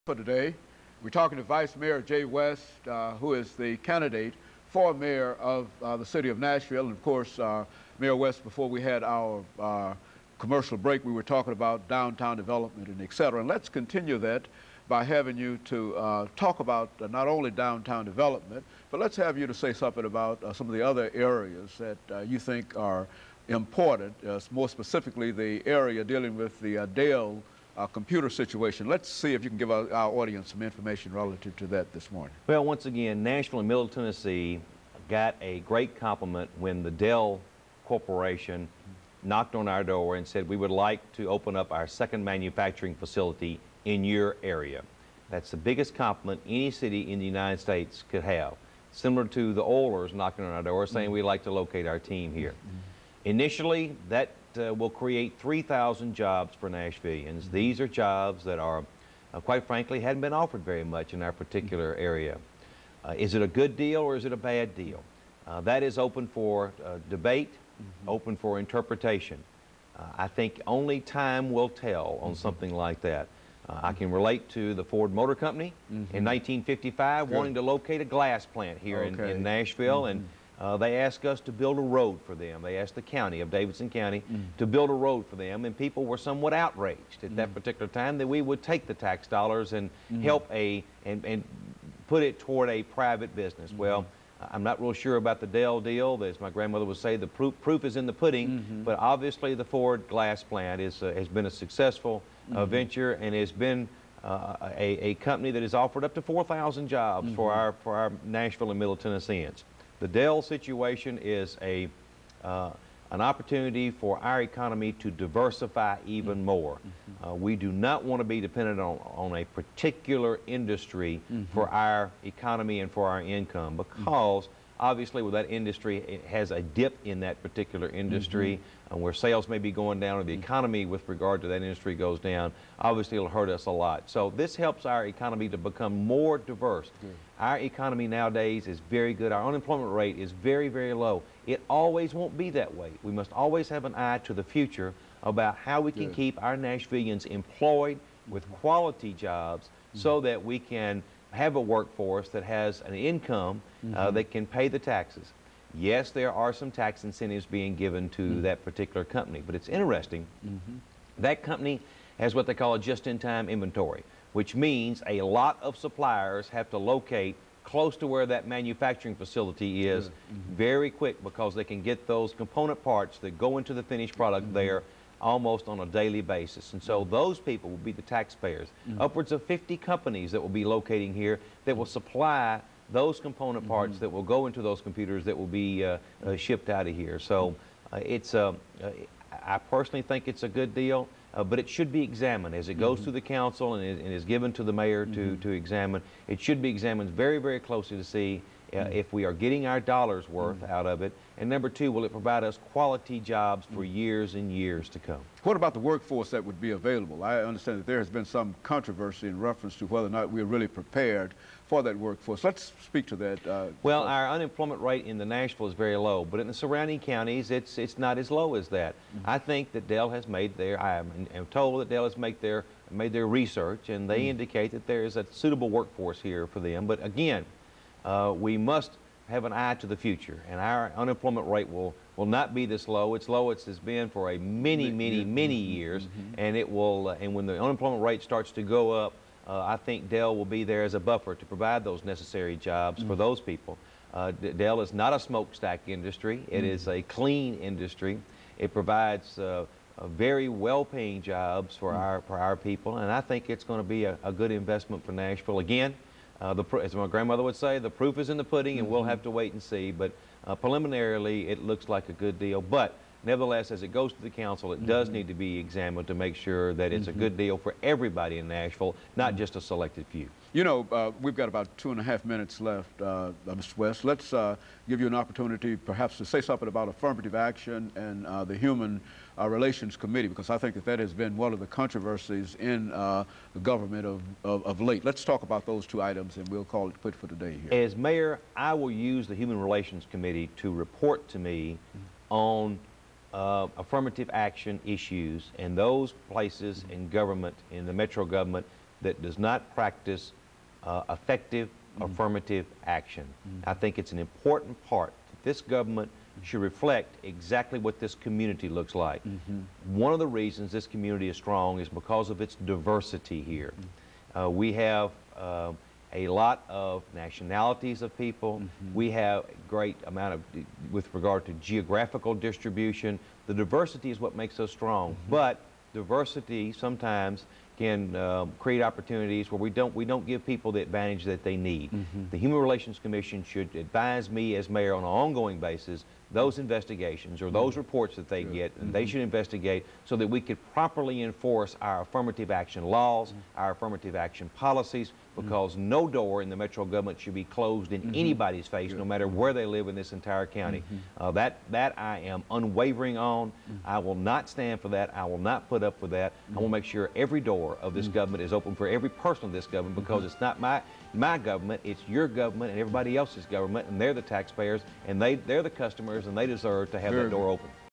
For today, we're talking to Vice Mayor Jay West, who is the candidate for mayor of the city of Nashville. And of course, Mayor West, before we had our commercial break, we were talking about downtown development and et cetera. And let's continue that by having you to talk about not only downtown development, but let's have you to say something about some of the other areas that you think are important, more specifically the area dealing with the Dell computer situation. Let's see if you can give our audience some information relative to that this morning. Well, once again, Nashville and Middle Tennessee got a great compliment when the Dell Corporation knocked on our door and said we would like to open up our second manufacturing facility in your area. That's the biggest compliment any city in the United States could have. Similar to the Oilers knocking on our door saying we'd like to locate our team here. Initially, that will create 3,000 jobs for Nashvillians. These are jobs that are, quite frankly, hadn't been offered very much in our particular area. Is it a good deal or is it a bad deal? That is open for debate, open for interpretation. I think only time will tell on something like that. I can relate to the Ford Motor Company in 1955 wanting to locate a glass plant here in Nashville, and they asked us to build a road for them. They asked the county of Davidson County to build a road for them, and people were somewhat outraged at that particular time that we would take the tax dollars and help and put it toward a private business. Well, I'm not real sure about the Dell deal. As my grandmother would say, the proof is in the pudding, but obviously the Ford glass plant has been a successful venture and has been a company that has offered up to 4,000 jobs for our Nashville and Middle Tennesseans. The Dell situation is an opportunity for our economy to diversify even more. We do not want to be dependent on a particular industry for our economy and for our income, because obviously with that industry, it has a dip in that particular industry where sales may be going down or the economy with regard to that industry goes down. Obviously it'll hurt us a lot. So this helps our economy to become more diverse. Our economy nowadays is very good. Our unemployment rate is very, very low. It always won't be that way. We must always have an eye to the future about how we can keep our Nashvillians employed with quality jobs so that we can have a workforce that has an income that can pay the taxes. Yes, there are some tax incentives being given to that particular company, but it's interesting. That company has what they call a just-in-time inventory, which means a lot of suppliers have to locate close to where that manufacturing facility is very quick, because they can get those component parts that go into the finished product there almost on a daily basis. And so those people will be the taxpayers. Upwards of 50 companies that will be locating here that will supply those component parts that will go into those computers that will be shipped out of here. So I personally think it's a good deal, but it should be examined as it goes through the council and is given to the mayor to examine. It should be examined very, very closely to see if we are getting our dollars worth out of it, and number two, will it provide us quality jobs for years and years to come. What about the workforce that would be available? I understand that there has been some controversy in reference to whether or not we're really prepared for that workforce. Let's speak to that. Well, our unemployment rate in the Nashville is very low, but in the surrounding counties, it's not as low as that. I think that Dell has made their, I am told that Dell has made their research, and they indicate that there is a suitable workforce here for them. But again, we must have an eye to the future, and our unemployment rate will not be this low. It's low as it's been for a many years, and it will. And when the unemployment rate starts to go up, I think Dell will be there as a buffer to provide those necessary jobs for those people. Dell is not a smokestack industry. It is a clean industry. It provides very well-paying jobs for our people, and I think it's going to be a good investment for Nashville. Again, as my grandmother would say, the proof is in the pudding, and we'll have to wait and see. But preliminarily, it looks like a good deal. But nevertheless, as it goes to the council, it does need to be examined to make sure that it's a good deal for everybody in Nashville, not just a selected few. You know, we've got about 2.5 minutes left, Mr. West. Let's give you an opportunity perhaps to say something about affirmative action and the Human Relations Committee, because I think that has been one of the controversies in the government of late. Let's talk about those two items, and we'll call it quit for today here. As mayor, I will use the Human Relations Committee to report to me on affirmative action issues in those places in government, in the metro government, that does not practice effective affirmative action. I think it's an important part that this government should reflect exactly what this community looks like. One of the reasons this community is strong is because of its diversity here. We have a lot of nationalities of people. We have a great amount of, with regard to geographical distribution. The diversity is what makes us strong, but diversity sometimes can create opportunities where we don't give people the advantage that they need. The Human Relations Commission should advise me as mayor on an ongoing basis those investigations or those reports that they get, and they should investigate so that we could properly enforce our affirmative action laws, our affirmative action policies, because no door in the metro government should be closed in anybody's face, no matter where they live in this entire county. That I am unwavering on. I will not stand for that. I will not put up with that. I will make sure every door of this government is open for every person of this government, because it's not my government, it's your government and everybody else's government, and they're the taxpayers, and they're the customers, and they deserve to have that door open.